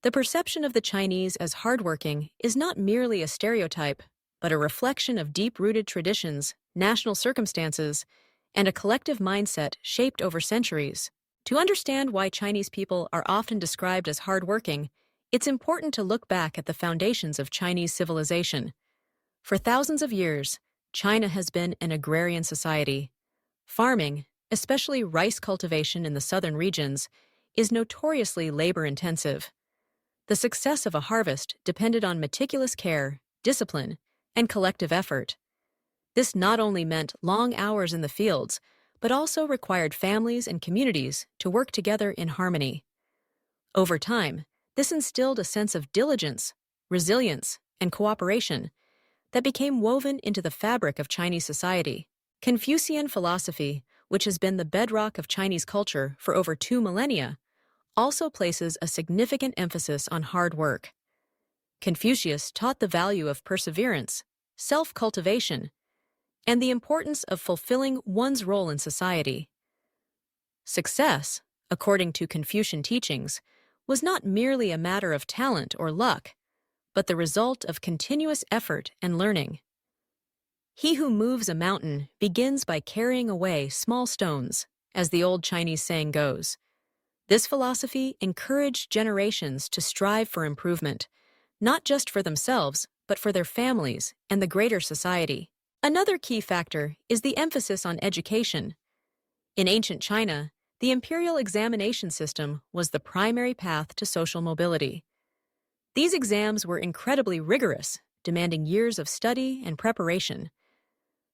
The perception of the Chinese as hardworking is not merely a stereotype, but a reflection of deep-rooted traditions, national circumstances, and a collective mindset shaped over centuries. To understand why Chinese people are often described as hardworking, it's important to look back at the foundations of Chinese civilization. For thousands of years, China has been an agrarian society. Farming, especially rice cultivation in the southern regions, is notoriously labor-intensive. The success of a harvest depended on meticulous care, discipline, and collective effort. This not only meant long hours in the fields, but also required families and communities to work together in harmony. Over time, this instilled a sense of diligence, resilience, and cooperation that became woven into the fabric of Chinese society. Confucian philosophy, which has been the bedrock of Chinese culture for over 2 millennia, also places a significant emphasis on hard work. Confucius taught the value of perseverance, self-cultivation, and the importance of fulfilling one's role in society. Success, according to Confucian teachings, was not merely a matter of talent or luck, but the result of continuous effort and learning. He who moves a mountain begins by carrying away small stones, as the old Chinese saying goes. This philosophy encouraged generations to strive for improvement, not just for themselves, but for their families and the greater society. Another key factor is the emphasis on education. In ancient China, the imperial examination system was the primary path to social mobility. These exams were incredibly rigorous, demanding years of study and preparation.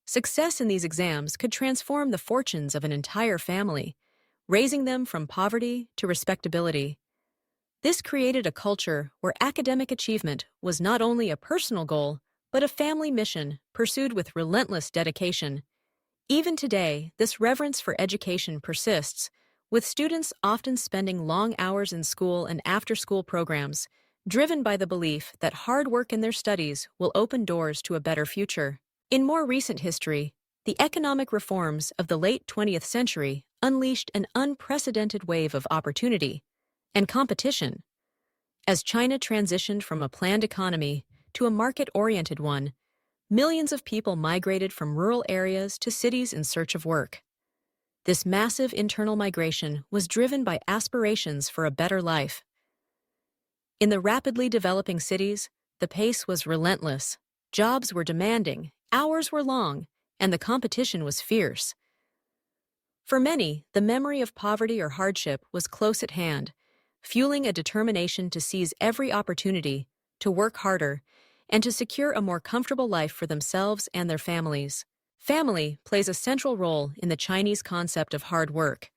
Success in these exams could transform the fortunes of an entire family, raising them from poverty to respectability. This created a culture where academic achievement was not only a personal goal, but a family mission pursued with relentless dedication. Even today, this reverence for education persists, with students often spending long hours in school and after-school programs, driven by the belief that hard work in their studies will open doors to a better future. In more recent history, the economic reforms of the late 20th century unleashed an unprecedented wave of opportunity and competition. As China transitioned from a planned economy to a market-oriented one, millions of people migrated from rural areas to cities in search of work. This massive internal migration was driven by aspirations for a better life. In the rapidly developing cities, the pace was relentless. Jobs were demanding, hours were long, and the competition was fierce. For many, the memory of poverty or hardship was close at hand, fueling a determination to seize every opportunity, to work harder, and to secure a more comfortable life for themselves and their families. Family plays a central role in the Chinese concept of hard work.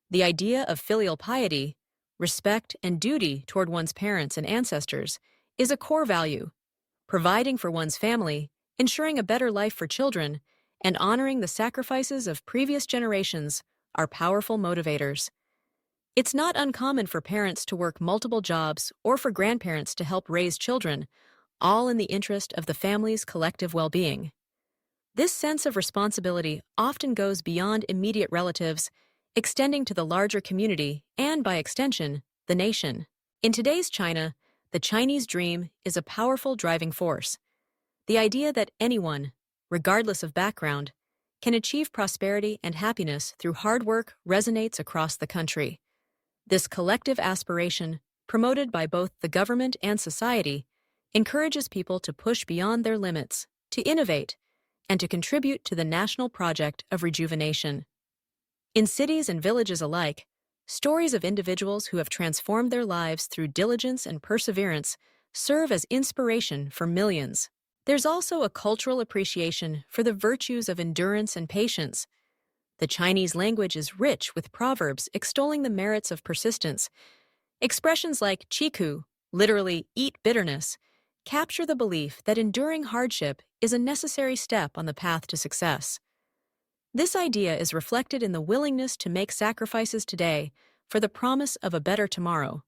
The idea of filial piety, respect and duty toward one's parents and ancestors, is a core value. Providing for one's family, ensuring a better life for children, and honoring the sacrifices of previous generations are powerful motivators. It's not uncommon for parents to work multiple jobs or for grandparents to help raise children, all in the interest of the family's collective well-being. This sense of responsibility often goes beyond immediate relatives, extending to the larger community and, by extension, the nation. In today's China, the Chinese dream is a powerful driving force. The idea that anyone, regardless of background, can achieve prosperity and happiness through hard work resonates across the country. This collective aspiration, promoted by both the government and society, encourages people to push beyond their limits, to innovate, and to contribute to the national project of rejuvenation. In cities and villages alike, stories of individuals who have transformed their lives through diligence and perseverance serve as inspiration for millions. There's also a cultural appreciation for the virtues of endurance and patience. The Chinese language is rich with proverbs extolling the merits of persistence. Expressions like "chiku," literally "eat bitterness," capture the belief that enduring hardship is a necessary step on the path to success. This idea is reflected in the willingness to make sacrifices today for the promise of a better tomorrow.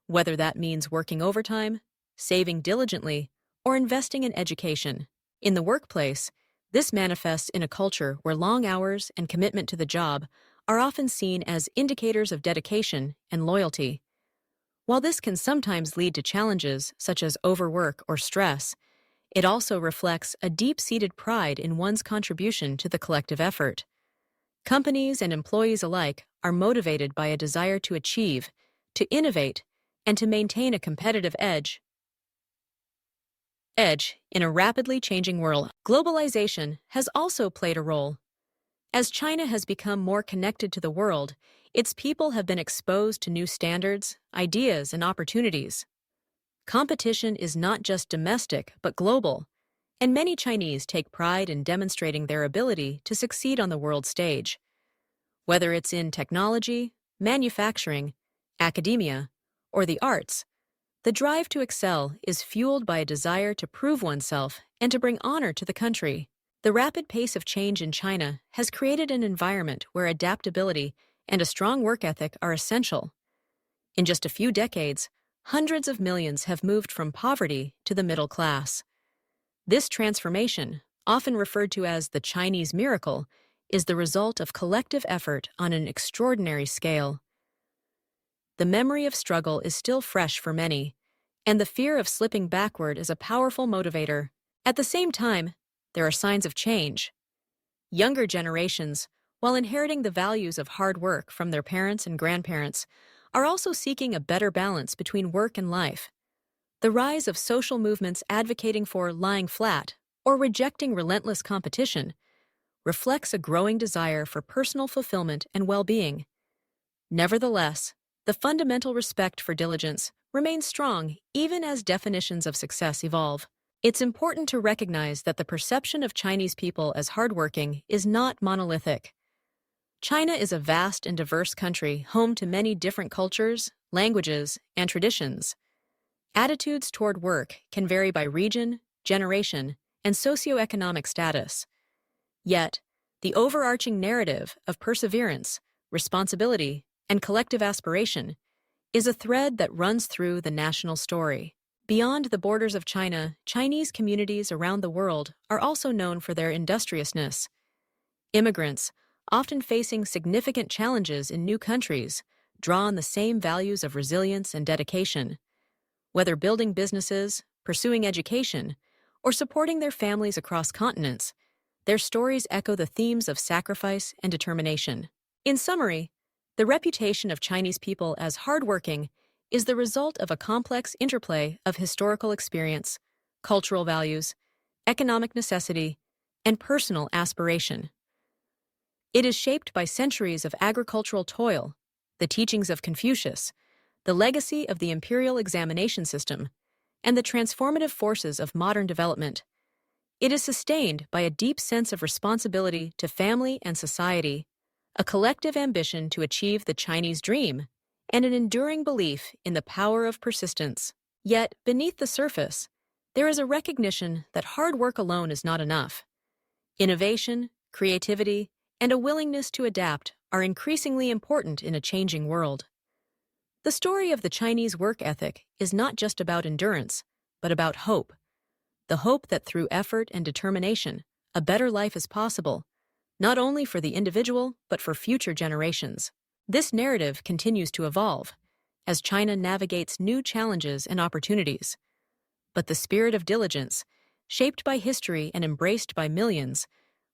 Whether that means working overtime, saving diligently, or investing in education. In the workplace, this manifests in a culture where long hours and commitment to the job are often seen as indicators of dedication and loyalty. While this can sometimes lead to challenges such as overwork or stress, it also reflects a deep-seated pride in one's contribution to the collective effort. Companies and employees alike are motivated by a desire to achieve, to innovate, and to maintain a competitive edge in a rapidly changing world. Globalization has also played a role. As China has become more connected to the world, its people have been exposed to new standards, ideas, and opportunities. Competition is not just domestic, but global, and many Chinese take pride in demonstrating their ability to succeed on the world stage. Whether it's in technology, manufacturing, academia, or the arts, the drive to excel is fueled by a desire to prove oneself and to bring honor to the country. The rapid pace of change in China has created an environment where adaptability and a strong work ethic are essential. In just a few decades, hundreds of millions have moved from poverty to the middle class. This transformation, often referred to as the Chinese miracle, is the result of collective effort on an extraordinary scale. The memory of struggle is still fresh for many, and the fear of slipping backward is a powerful motivator. At the same time, there are signs of change. Younger generations, while inheriting the values of hard work from their parents and grandparents, are also seeking a better balance between work and life. The rise of social movements advocating for lying flat or rejecting relentless competition reflects a growing desire for personal fulfillment and well-being. Nevertheless, the fundamental respect for diligence remains strong even as definitions of success evolve. It's important to recognize that the perception of Chinese people as hardworking is not monolithic. China is a vast and diverse country home to many different cultures, languages, and traditions. Attitudes toward work can vary by region, generation, and socioeconomic status. Yet, the overarching narrative of perseverance, responsibility, and collective aspiration is a thread that runs through the national story. Beyond the borders of China, Chinese communities around the world are also known for their industriousness. Immigrants, often facing significant challenges in new countries, draw on the same values of resilience and dedication. Whether building businesses, pursuing education, or supporting their families across continents, their stories echo the themes of sacrifice and determination. In summary, the reputation of Chinese people as hardworking is the result of a complex interplay of historical experience, cultural values, economic necessity, and personal aspiration. It is shaped by centuries of agricultural toil, the teachings of Confucius, the legacy of the imperial examination system, and the transformative forces of modern development. It is sustained by a deep sense of responsibility to family and society, a collective ambition to achieve the Chinese dream, and an enduring belief in the power of persistence. Yet, beneath the surface, there is a recognition that hard work alone is not enough. Innovation, creativity, and a willingness to adapt are increasingly important in a changing world. The story of the Chinese work ethic is not just about endurance, but about hope. The hope that through effort and determination, a better life is possible, not only for the individual, but for future generations. This narrative continues to evolve as China navigates new challenges and opportunities. But the spirit of diligence, shaped by history and embraced by millions,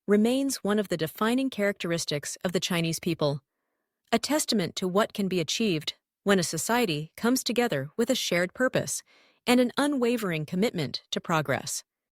remains one of the defining characteristics of the Chinese people, a testament to what can be achieved when a society comes together with a shared purpose and an unwavering commitment to progress.